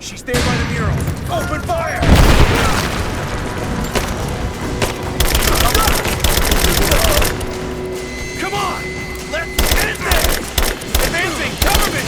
She's there by the mural. Open fire! Come on! Let's end this! Advancing! Cover me!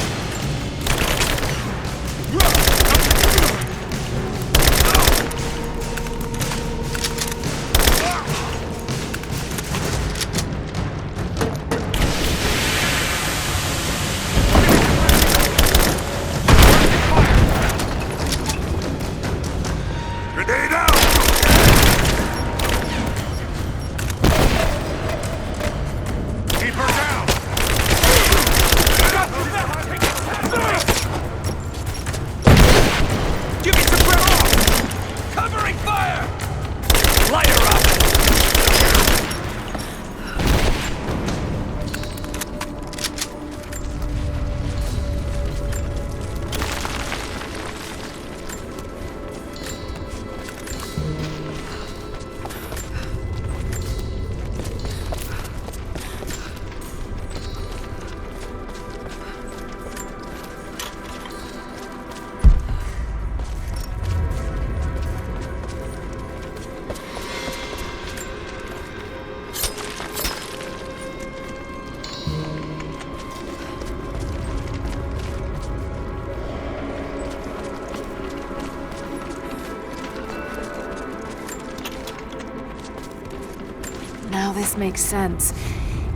Now this makes sense.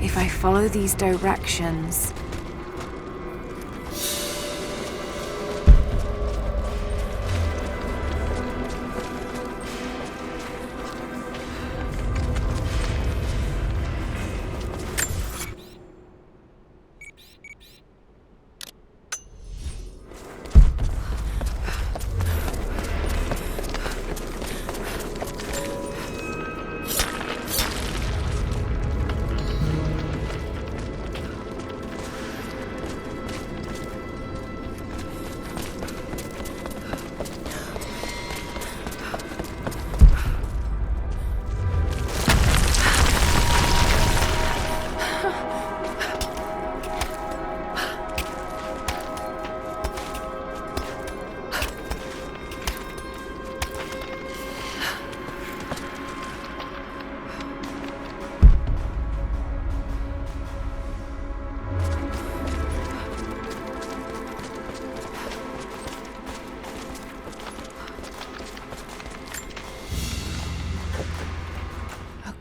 If I follow these directions...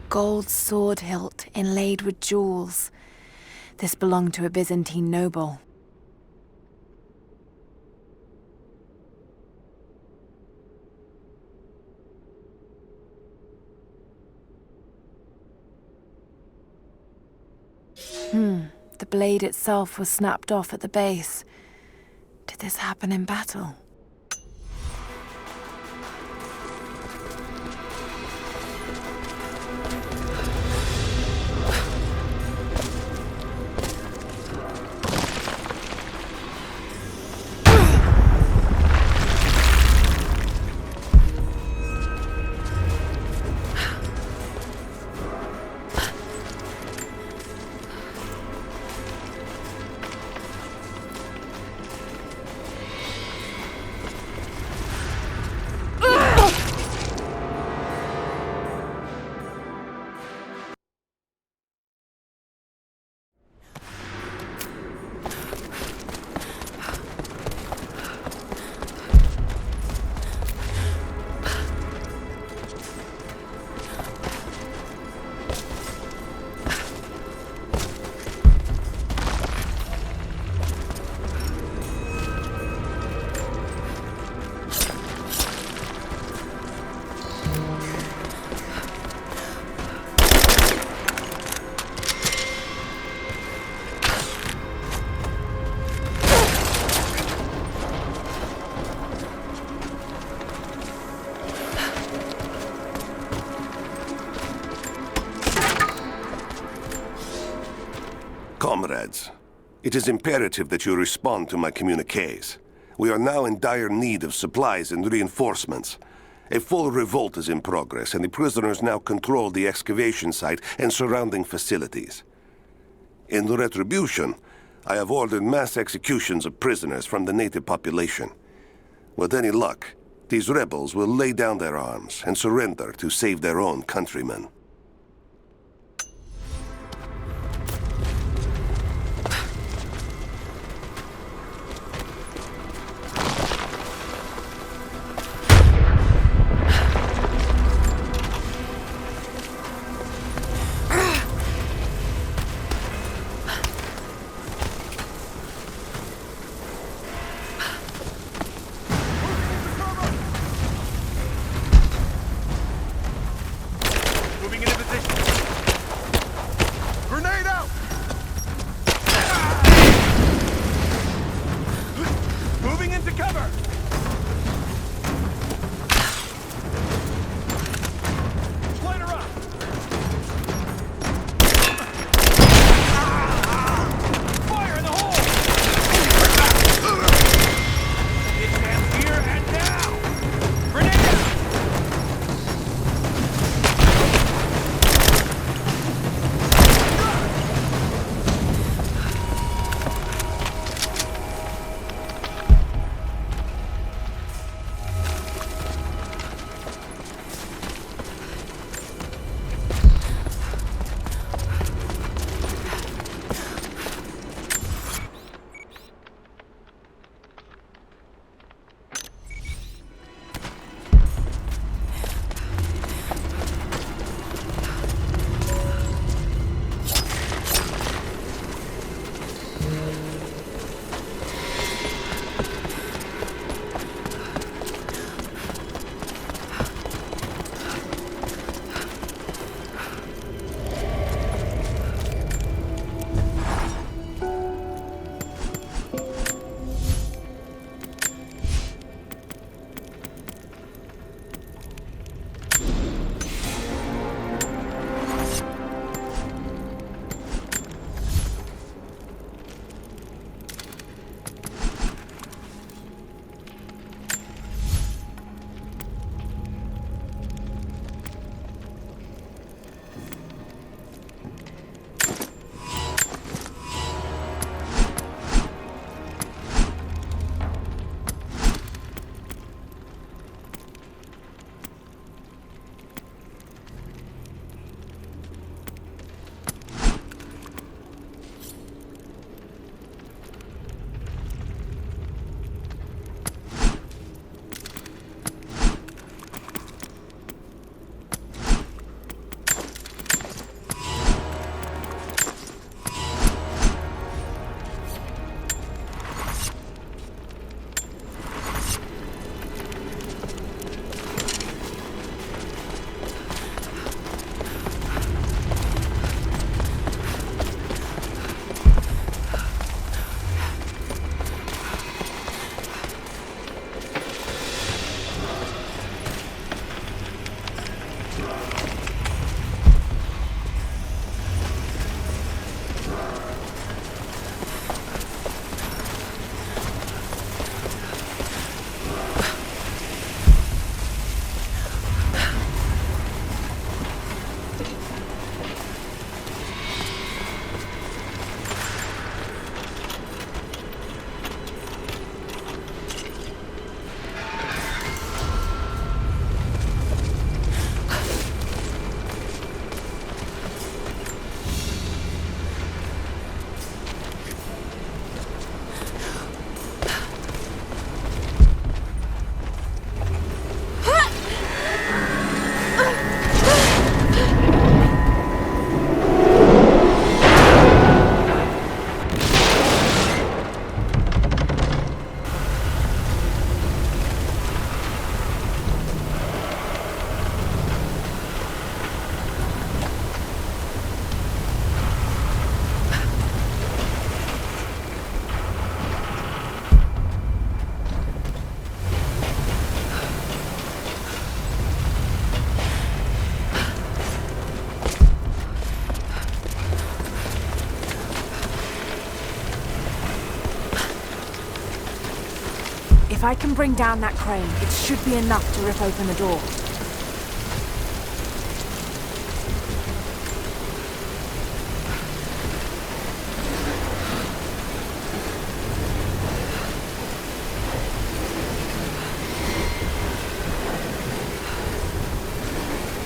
Gold sword hilt inlaid with jewels. This belonged to a Byzantine noble. The blade itself was snapped off at the base. Did this happen in battle? Comrades, it is imperative that you respond to my communiques. We are now in dire need of supplies and reinforcements. A full revolt is in progress, and the prisoners now control the excavation site and surrounding facilities. In retribution, I have ordered mass executions of prisoners from the native population. With any luck, these rebels will lay down their arms and surrender to save their own countrymen. Moving into position. Grenade out! Moving into cover! Light her up! Fire in the hole! It's down here and now! Grenade out! If I can bring down that crane, it should be enough to rip open the door.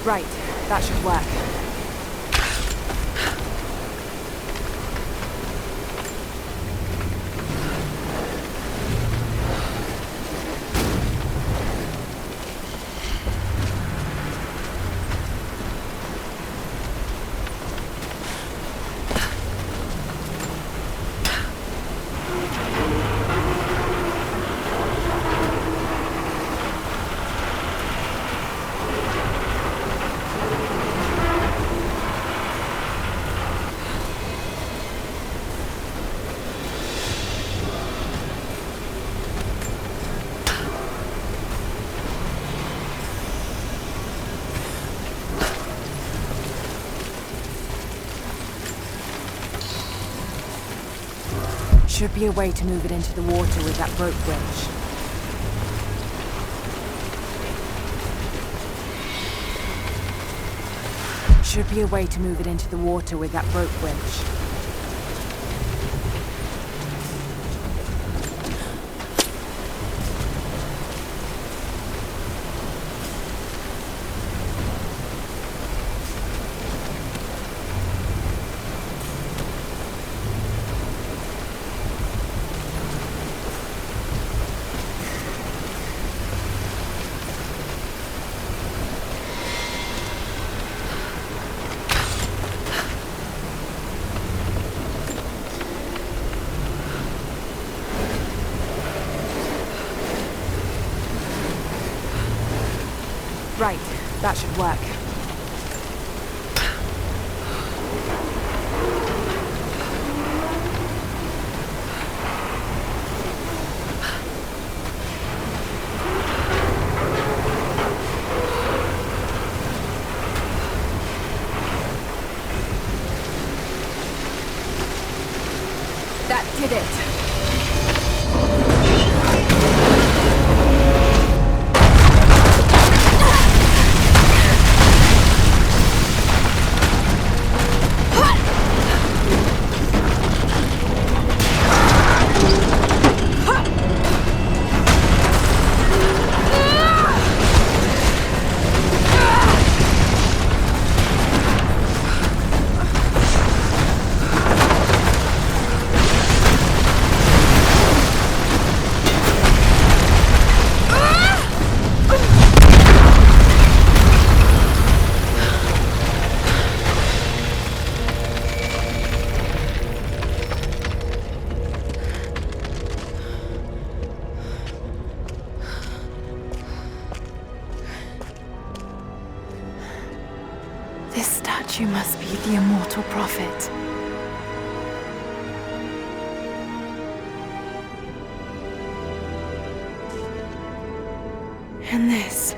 Right, that should work. Should be a way to move it into the water with that rope winch. Should be a way to move it into the water with that rope winch. Right, that should work. That did it. This statue must be the immortal prophet. And this,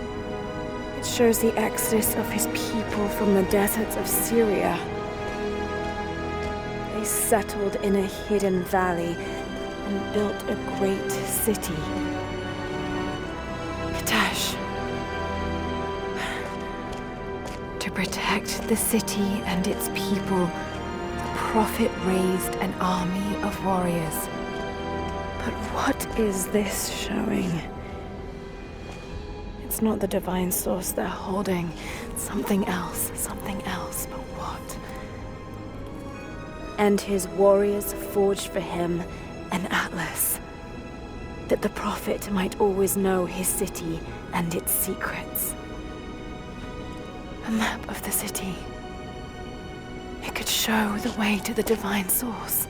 it shows the exodus of his people from the deserts of Syria. They settled in a hidden valley and built a great city. To protect the city and its people, the prophet raised an army of warriors. But what is this showing? It's not the divine source they're holding. Something else, but what? And his warriors forged for him an atlas, that the prophet might always know his city and its secrets. A map of the city. It could show the way to the divine source.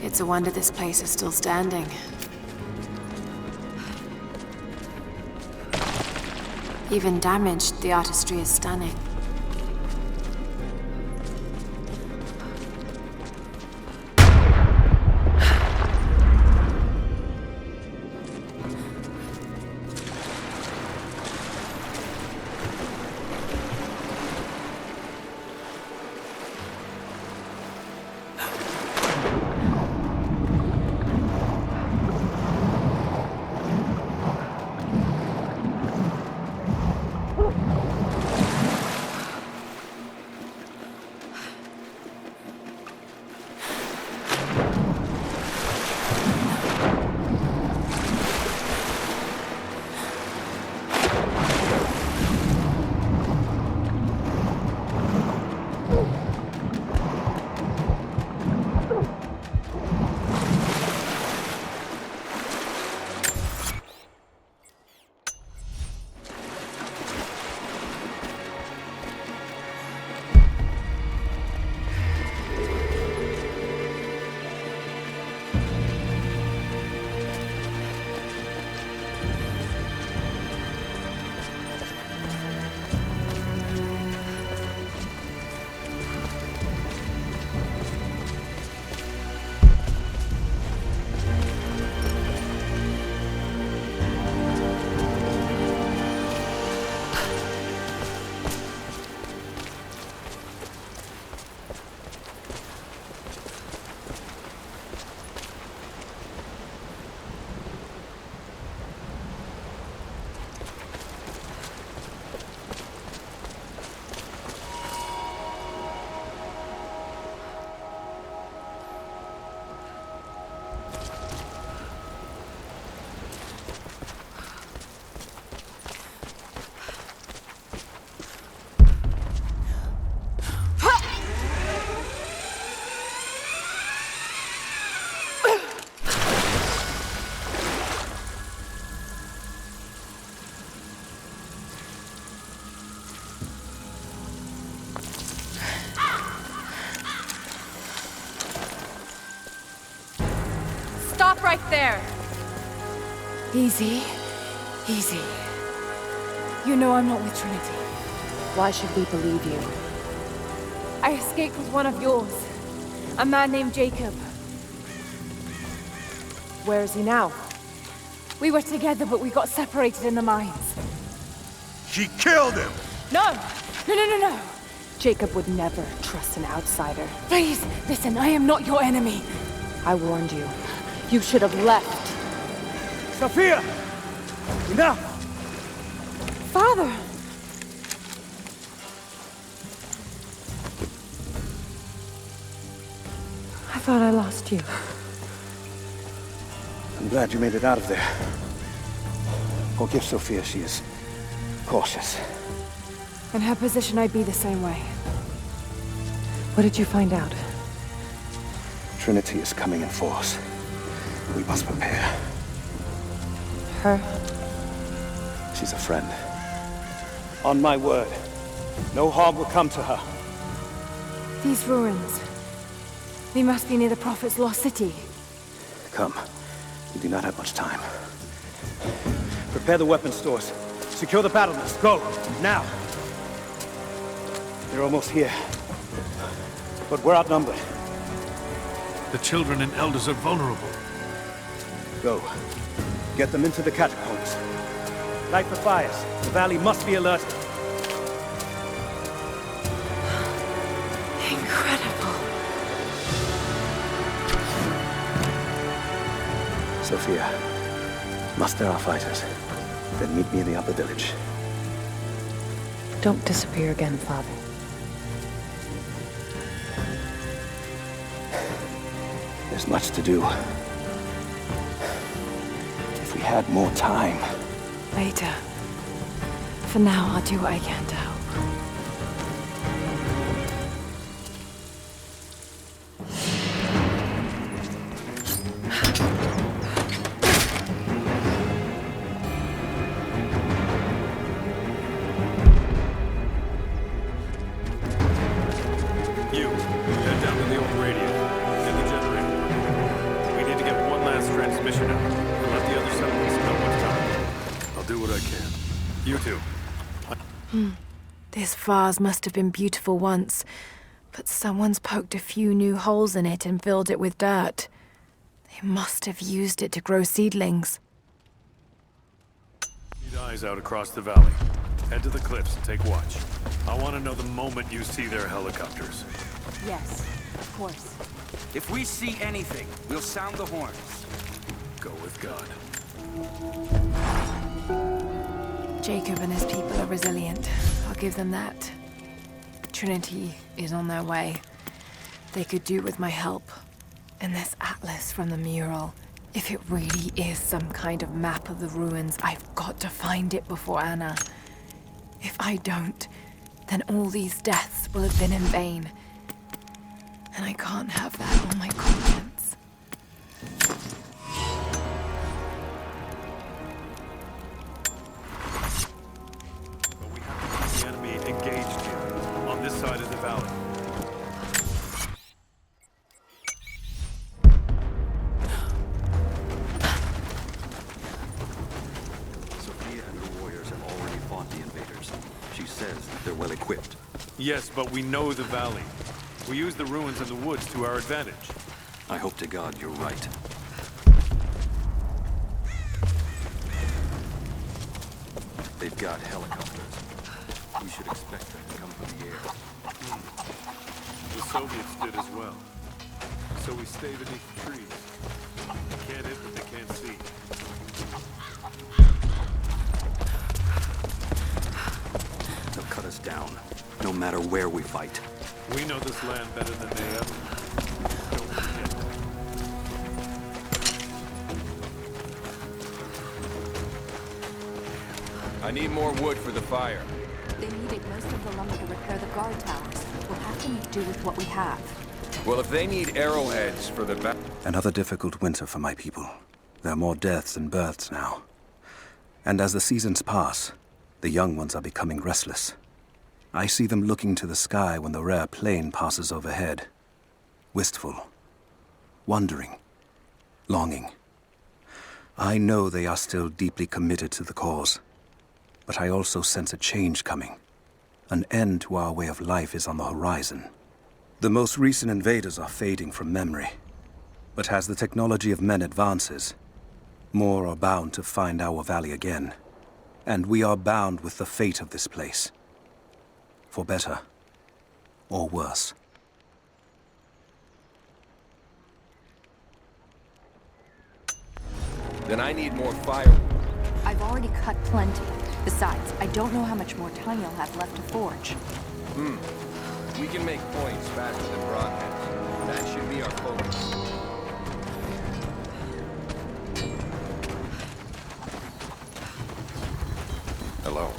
It's a wonder this place is still standing. Even damaged, the artistry is stunning. Stop right there! Easy. Easy. You know I'm not with Trinity. Why should we believe you? I escaped with one of yours. A man named Jacob. Where is he now? We were together, but we got separated in the mines. She killed him! No! No! Jacob would never trust an outsider. Please, listen, I am not your enemy. I warned you. You should have left. Sophia! Enough! Father! I thought I lost you. I'm glad you made it out of there. Forgive Sophia, she is cautious. In her position, I'd be the same way. What did you find out? Trinity is coming in force. We must prepare. Her? She's a friend. On my word, no harm will come to her. These ruins. They must be near the Prophet's lost city. Come. We do not have much time. Prepare the weapon stores. Secure the battlements. Go! Now! They're almost here. But we're outnumbered. The children and elders are vulnerable. Go. Get them into the catacombs. Light the fires. The valley must be alerted. Incredible. Sophia, muster our fighters. Then meet me in the upper village. Don't disappear again, Father. There's much to do. If we had more time. Later. For now, I'll do what I can to help. You, head down to the old radio. Get the generator. We need to get one last transmission out. And let the other settlements know what's coming. I'll do what I can. You two, This vase must have been beautiful once, but someone's poked a few new holes in it and filled it with dirt. They must have used it to grow seedlings. Keep eyes out across the valley. Head to the cliffs and take watch. I want to know the moment you see their helicopters. Yes, of course. If we see anything, we'll sound the horns. Go with God. Jacob and his people are resilient. I'll give them that. Trinity is on their way. They could do with my help. And this atlas from the mural. If it really is some kind of map of the ruins, I've got to find it before Anna. If I don't, then all these deaths will have been in vain. And I can't have that on my conscience. But we have to keep the enemy engaged here, on this side of the valley. Sophia and her warriors have already fought the invaders. She says that they're well equipped. Yes, but we know the valley. We use the ruins and the woods to our advantage. I hope to God you're right. They've got helicopters. We should expect them to come from the air. The Soviets did as well. So we stay beneath the trees. They can't hit what they can't see. They'll cut us down, no matter where we fight. We know this land better than they ever. Don't forget that. I need more wood for the fire. They needed most of the lumber to repair the guard towers. We'll have to make do with what we have. Well, if they need arrowheads for the Another difficult winter for my people. There are more deaths than births now. And as the seasons pass, the young ones are becoming restless. I see them looking to the sky when the rare plane passes overhead. Wistful. Wondering. Longing. I know they are still deeply committed to the cause. But I also sense a change coming. An end to our way of life is on the horizon. The most recent invaders are fading from memory. But as the technology of men advances, more are bound to find our valley again. And we are bound with the fate of this place. For better or worse. Then I need more firewood. I've already cut plenty. Besides, I don't know how much more time you'll have left to forge. We can make points faster than broadheads. That should be our focus. Hello.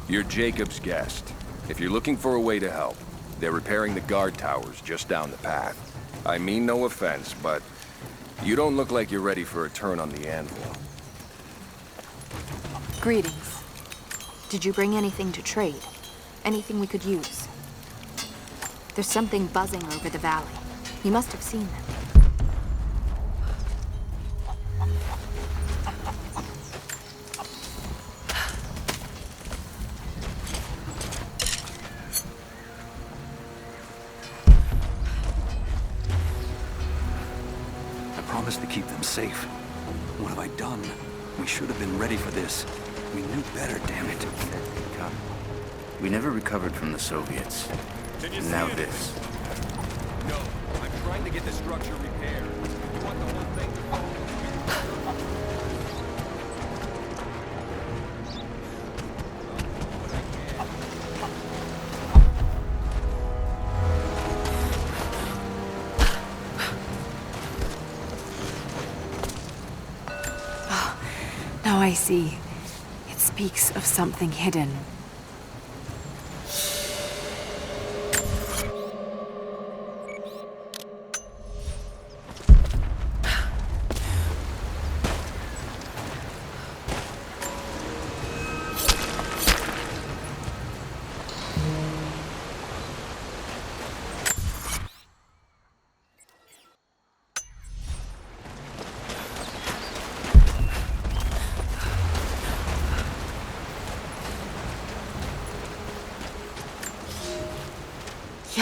You're Jacob's guest. If you're looking for a way to help, they're repairing the guard towers just down the path. I mean no offense, but you don't look like you're ready for a turn on the anvil. Greetings. Did you bring anything to trade? Anything we could use? There's something buzzing over the valley. You must have seen them. I promised to keep them safe. What have I done? We should have been ready for this. We knew better, damn it. We never recovered from the Soviets. And now this. No, I'm trying to get the structure repaired. You want the whole thing to fall? Now I see. It speaks of something hidden.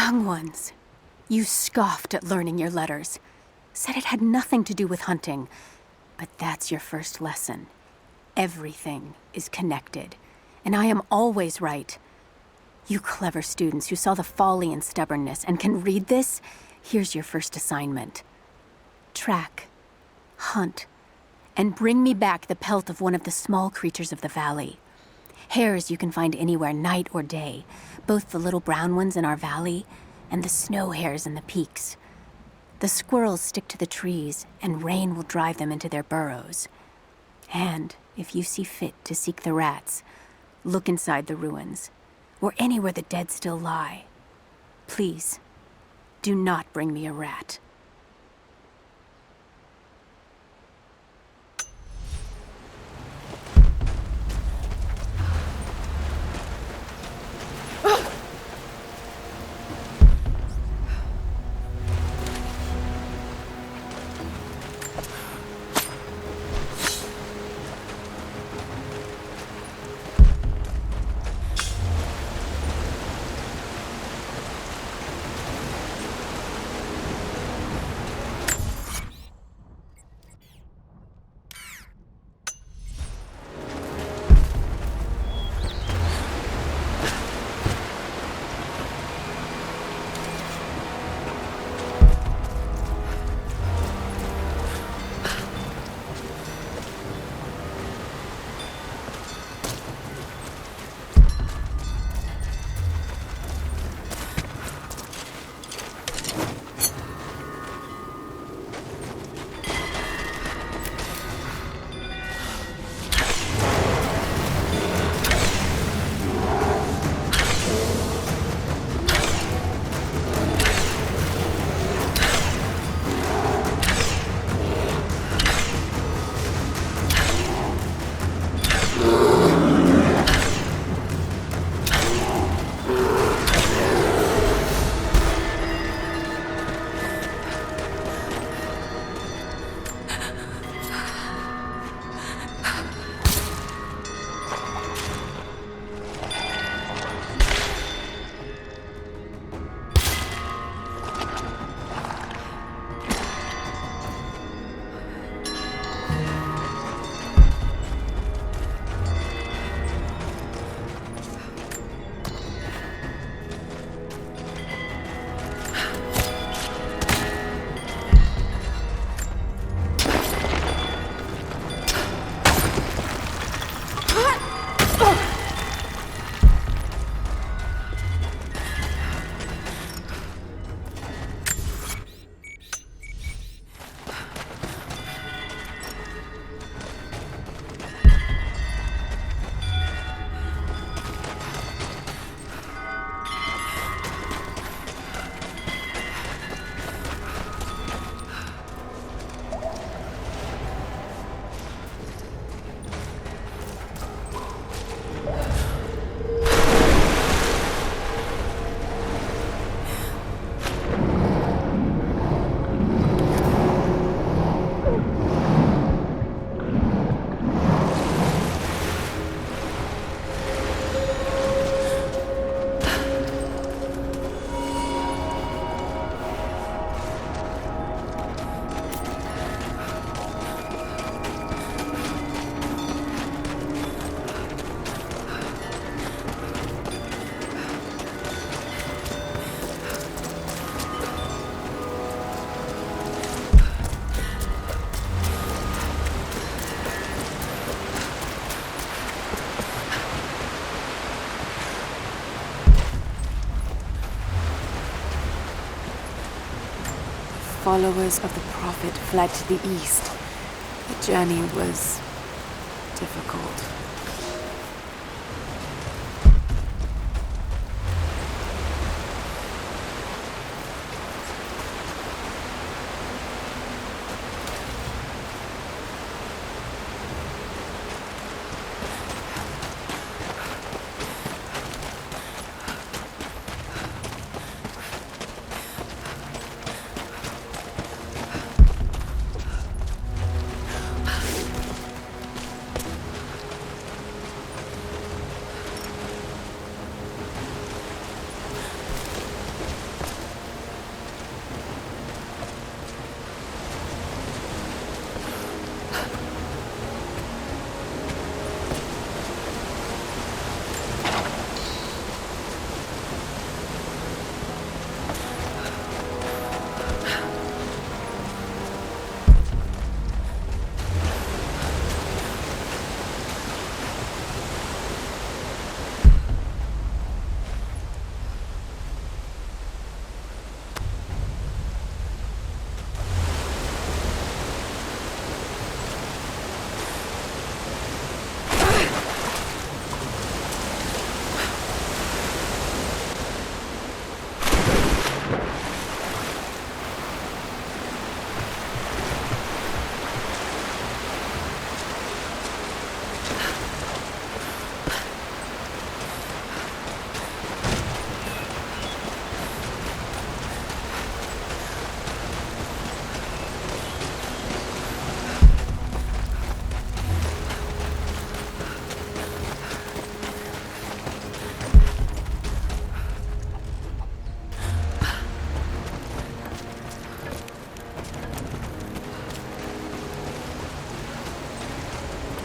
young ones. You scoffed at learning your letters. Said it had nothing to do with hunting. But that's your first lesson. Everything is connected. And I am always right. You clever students who saw the folly and stubbornness and can read this, here's your first assignment. Track, hunt, and bring me back the pelt of one of the small creatures of the valley. Hares you can find anywhere, night or day. Both the little brown ones in our valley and the snow hares in the peaks. The squirrels stick to the trees, and rain will drive them into their burrows. And if you see fit to seek the rats, look inside the ruins, or anywhere the dead still lie. Please, do not bring me a rat. Followers of the Prophet fled to the east. The journey was difficult.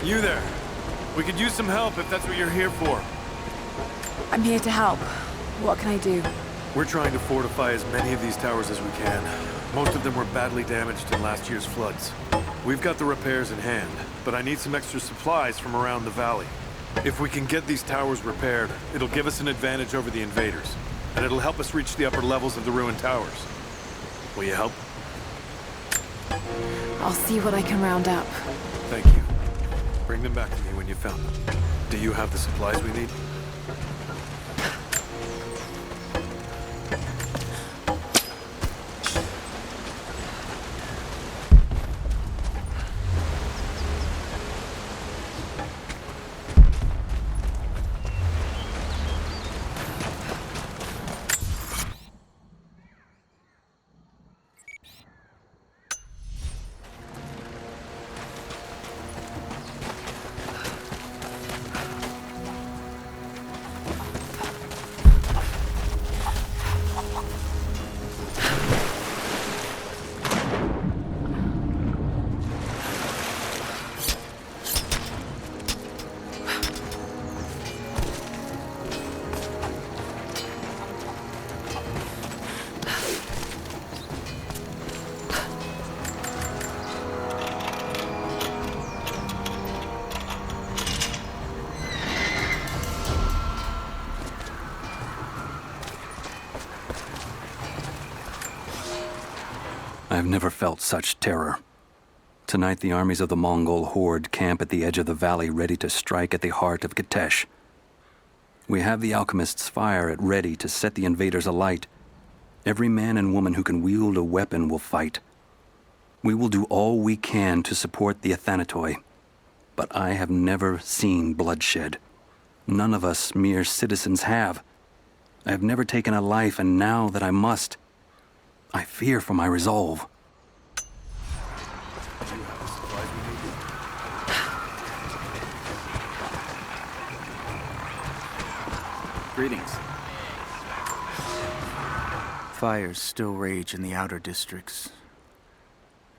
You there. We could use some help if that's what you're here for. I'm here to help. What can I do? We're trying to fortify as many of these towers as we can. Most of them were badly damaged in last year's floods. We've got the repairs in hand, but I need some extra supplies from around the valley. If we can get these towers repaired, it'll give us an advantage over the invaders, and it'll help us reach the upper levels of the ruined towers. Will you help? I'll see what I can round up. Thank you. Bring them back to me when you found them. Do you have the supplies we need? I've never felt such terror. Tonight, the armies of the Mongol horde camp at the edge of the valley, ready to strike at the heart of Gatesh. We have the alchemist's fire at ready to set the invaders alight. Every man and woman who can wield a weapon will fight. We will do all we can to support the Athanatoi, but I have never seen bloodshed. None of us mere citizens have. I have never taken a life, and now that I must, I fear for my resolve. Greetings. Fires still rage in the outer districts.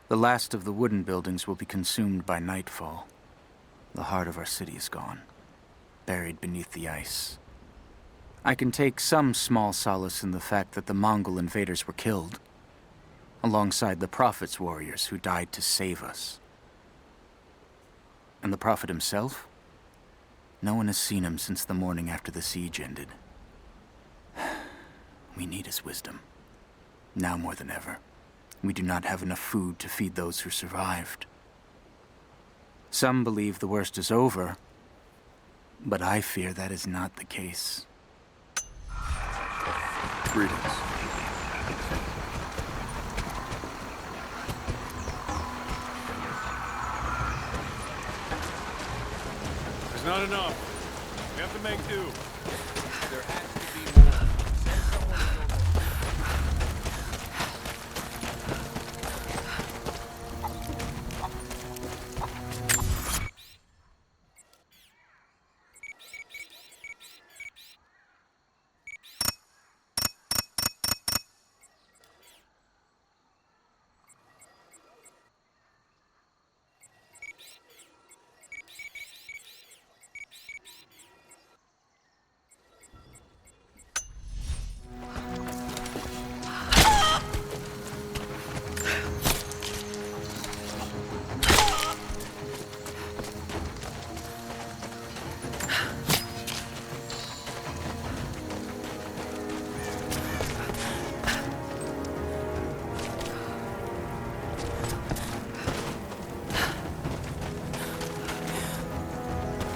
The last of the wooden buildings will be consumed by nightfall. The heart of our city is gone, buried beneath the ice. I can take some small solace in the fact that the Mongol invaders were killed, alongside the Prophet's warriors who died to save us. And the Prophet himself? No one has seen him since the morning after the siege ended. We need his wisdom, now more than ever. We do not have enough food to feed those who survived. Some believe the worst is over, but I fear that is not the case. Greetings. There's not enough. We have to make do. There has to be more.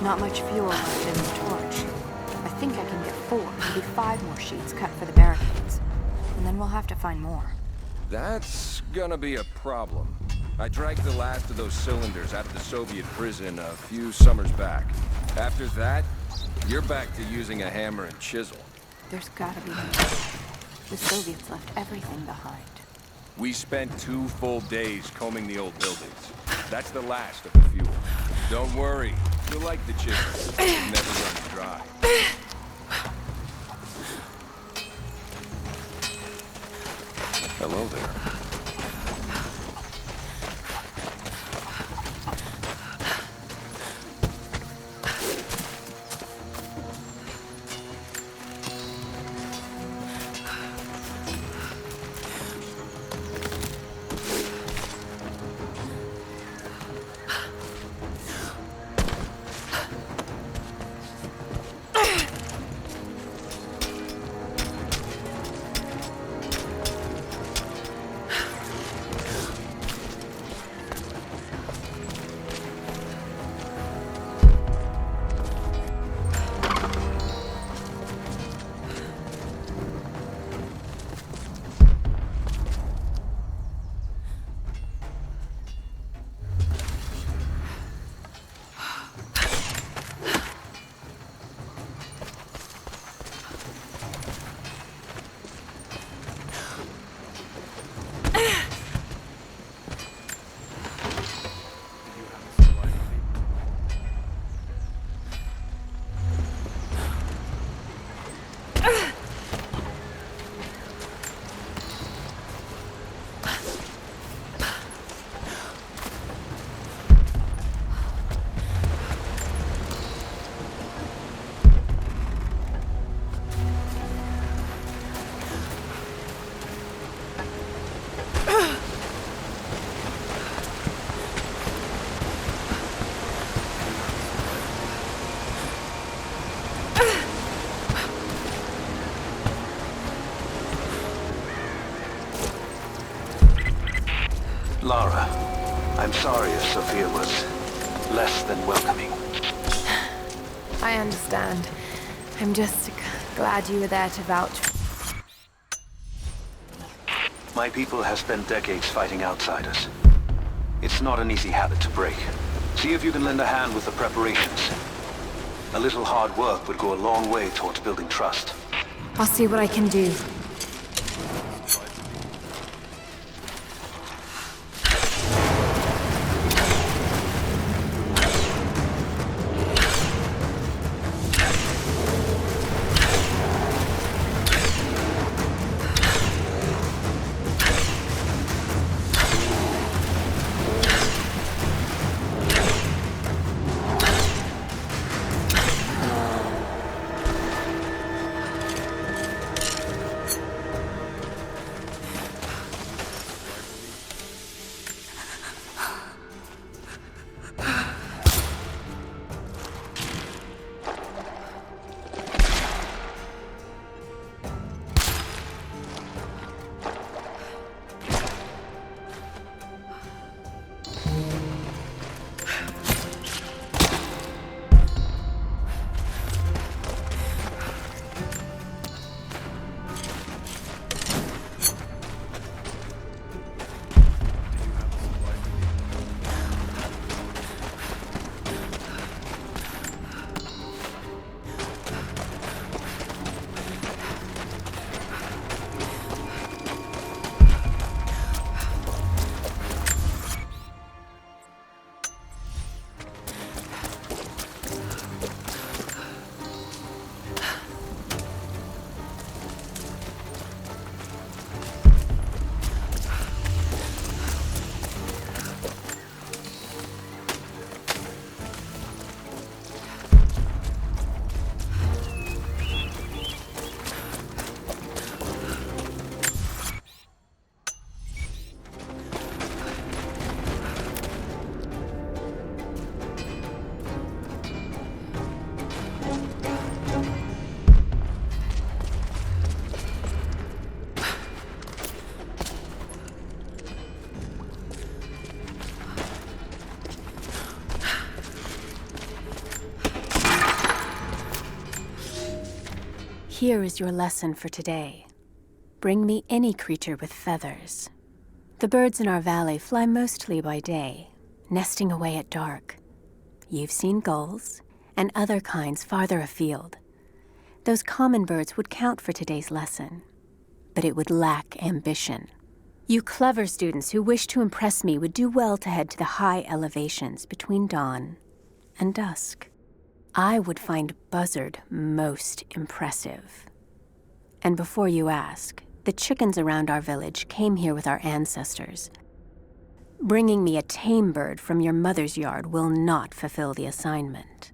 Not much fuel left in the torch. I think I can get 4, maybe 5 more sheets cut for the barricades. And then we'll have to find more. That's gonna be a problem. I dragged the last of those cylinders out of the Soviet prison a few summers back. After that, you're back to using a hammer and chisel. There's gotta be more. The Soviets left everything behind. We spent 2 full days combing the old buildings. That's the last of the fuel. Don't worry, you'll like the chisel. It never runs dry. Hello there. Lara, I'm sorry if Sophia was less than welcoming. I understand. I'm just glad you were there to vouch. My people have spent decades fighting outsiders. It's not an easy habit to break. See if you can lend a hand with the preparations. A little hard work would go a long way towards building trust. I'll see what I can do. Here is your lesson for today. Bring me any creature with feathers. The birds in our valley fly mostly by day, nesting away at dark. You've seen gulls and other kinds farther afield. Those common birds would count for today's lesson, but it would lack ambition. You clever students who wish to impress me would do well to head to the high elevations between dawn and dusk. I would find Buzzard most impressive. And before you ask, the chickens around our village came here with our ancestors. Bringing me a tame bird from your mother's yard will not fulfill the assignment.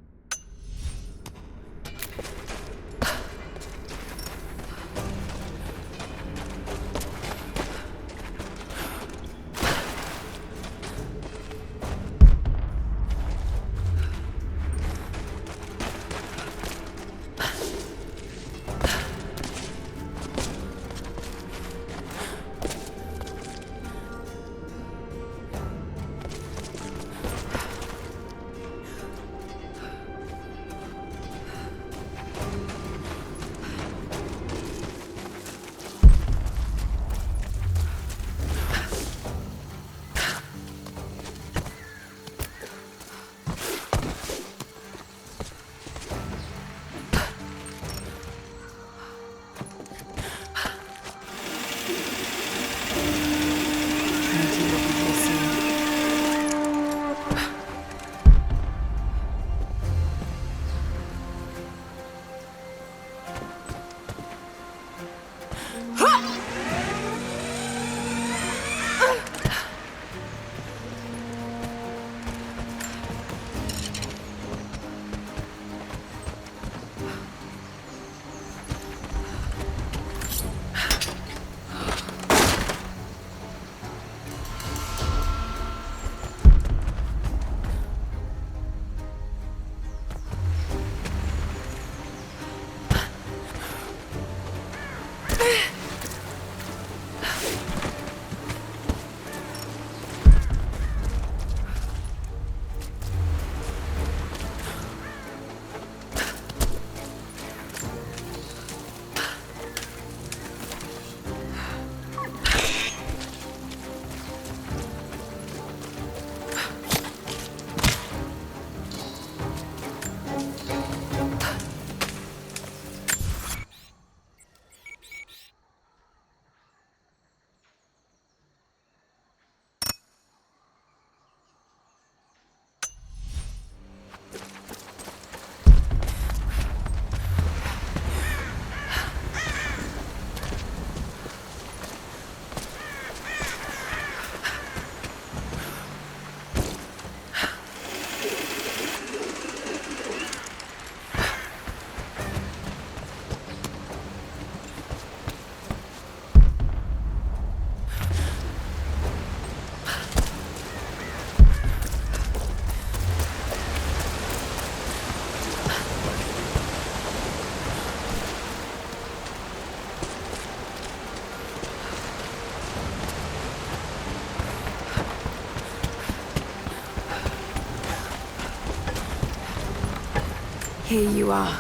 Here you are.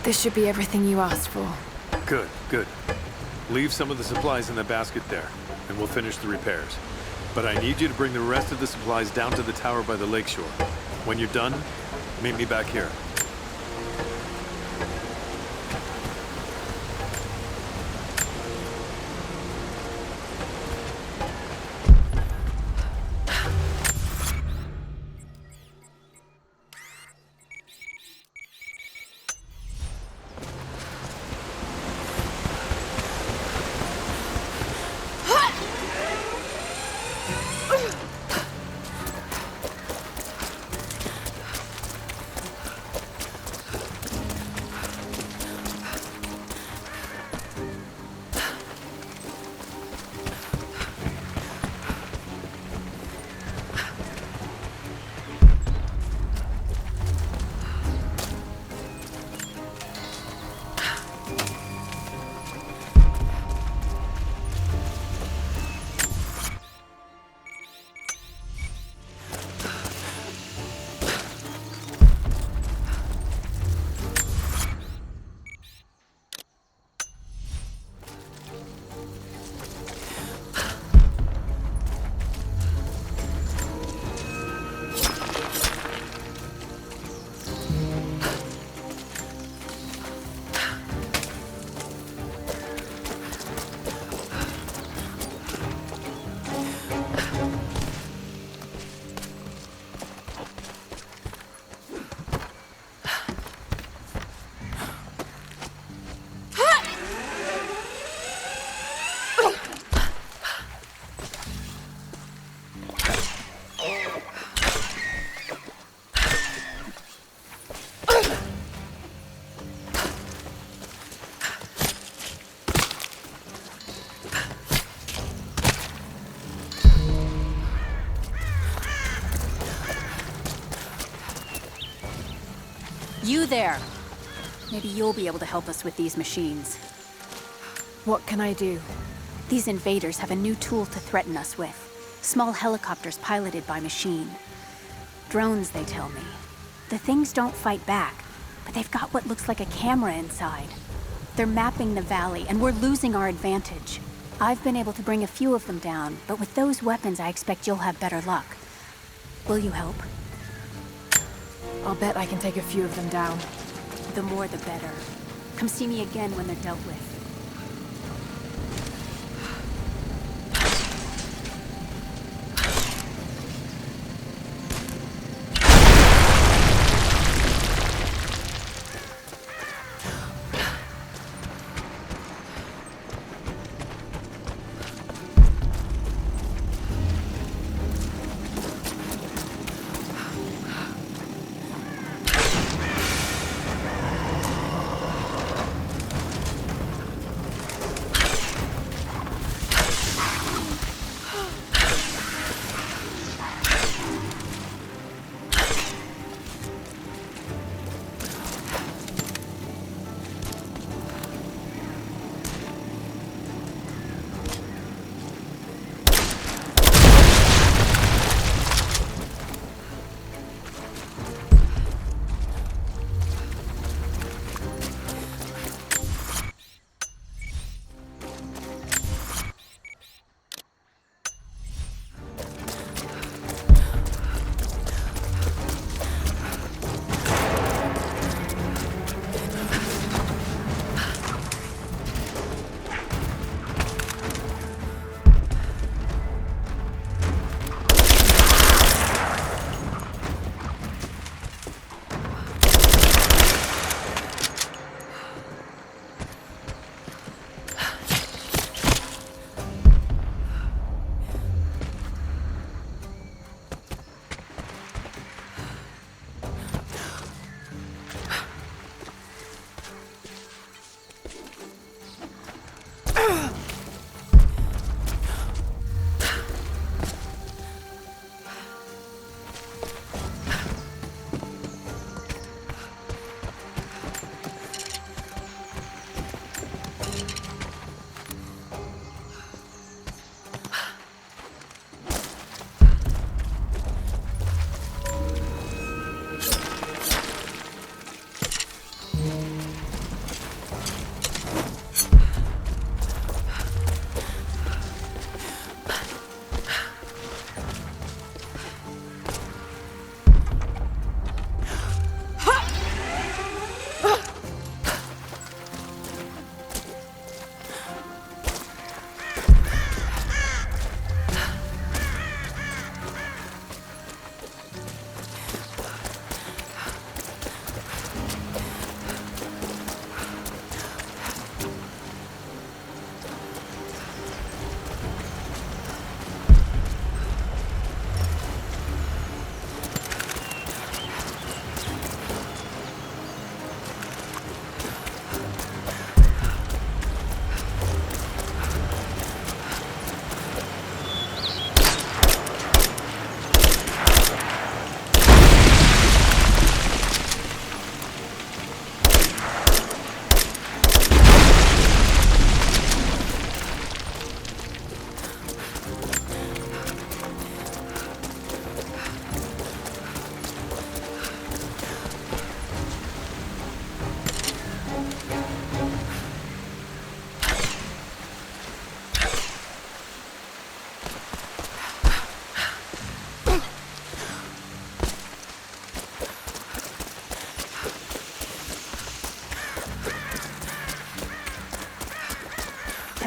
This should be everything you asked for. Good, good. Leave some of the supplies in the basket there, and we'll finish the repairs. But I need you to bring the rest of the supplies down to the tower by the lakeshore. When you're done, meet me back here. You there! Maybe you'll be able to help us with these machines. What can I do? These invaders have a new tool to threaten us with. Small helicopters piloted by machine. Drones, they tell me. The things don't fight back, but they've got what looks like a camera inside. They're mapping the valley, and we're losing our advantage. I've been able to bring a few of them down, but with those weapons, I expect you'll have better luck. Will you help? I'll bet I can take a few of them down. The more the better. Come see me again when they're dealt with.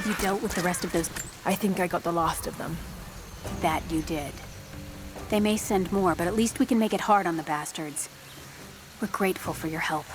You dealt with the rest of those... I think I got the last of them. That you did. They may send more, but at least we can make it hard on the bastards. We're grateful for your help.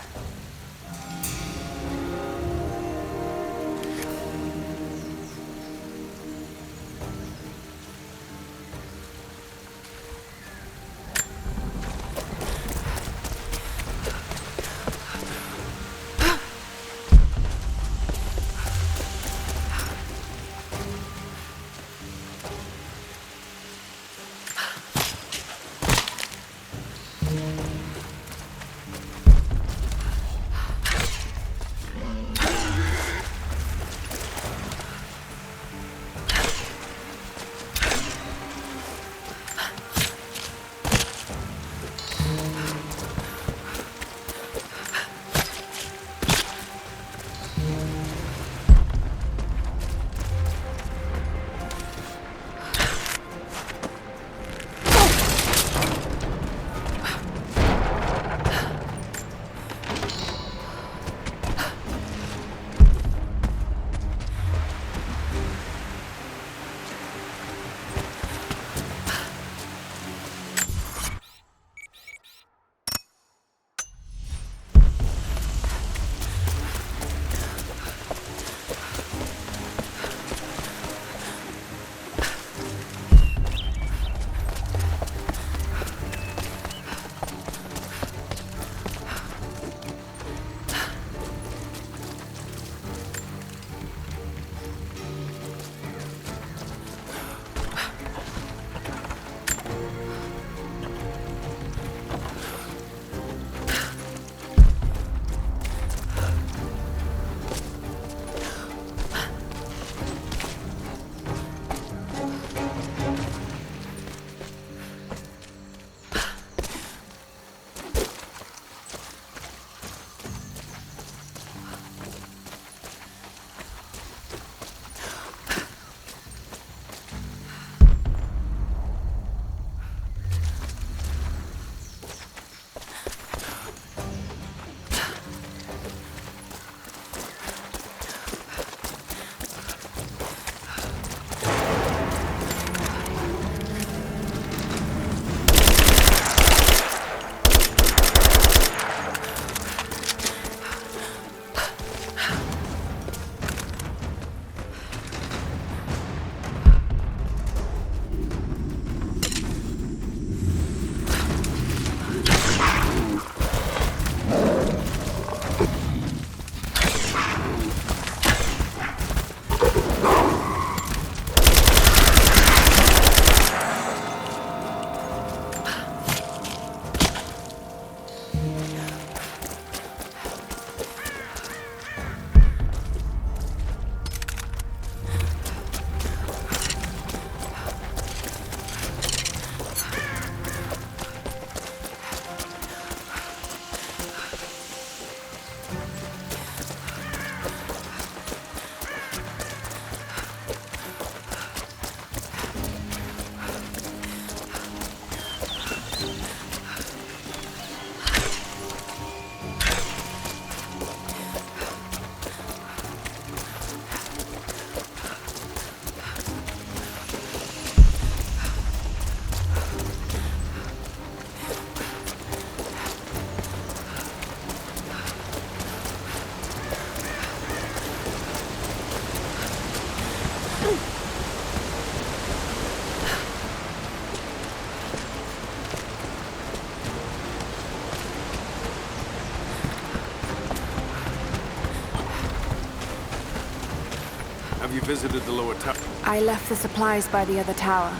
Have you visited the lower tower? I left the supplies by the other tower.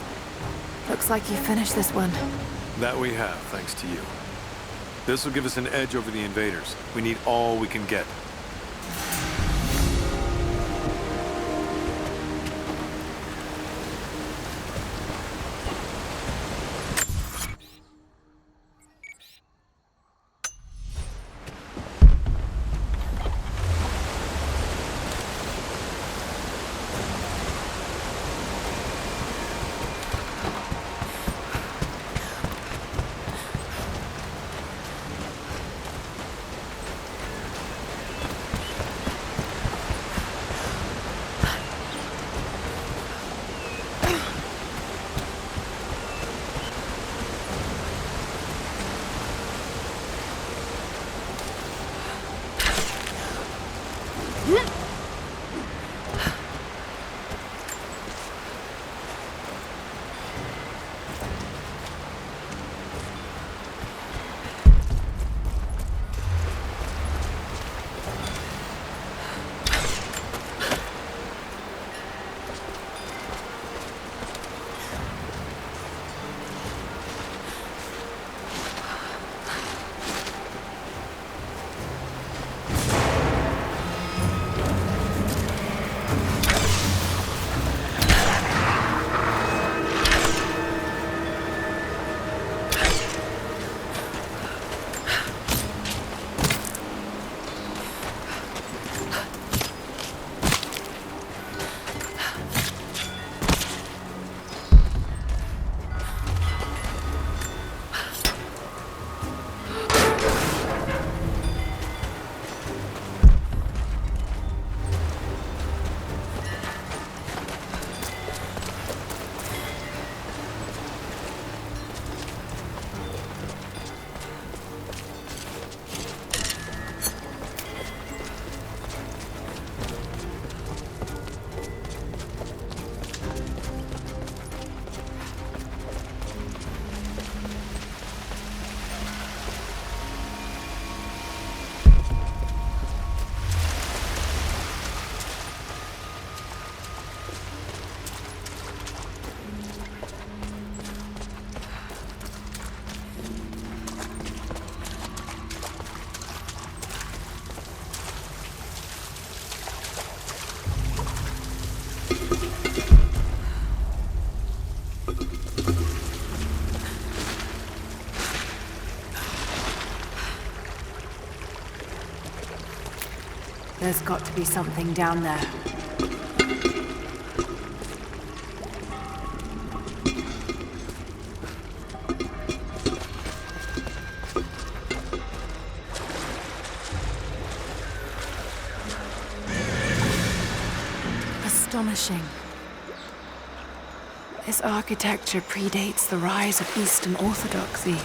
Looks like you finished this one. That we have, thanks to you. This will give us an edge over the invaders. We need all we can get. There's got to be something down there. Astonishing. This architecture predates the rise of Eastern Orthodoxy.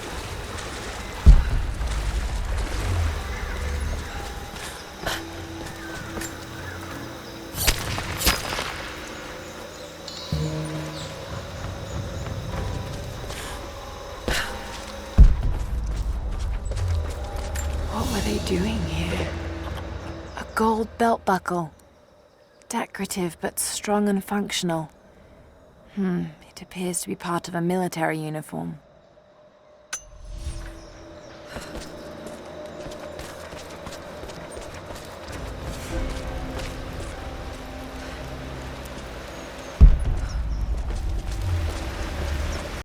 What were they doing here? A gold belt buckle. Decorative, but strong and functional. It appears to be part of a military uniform.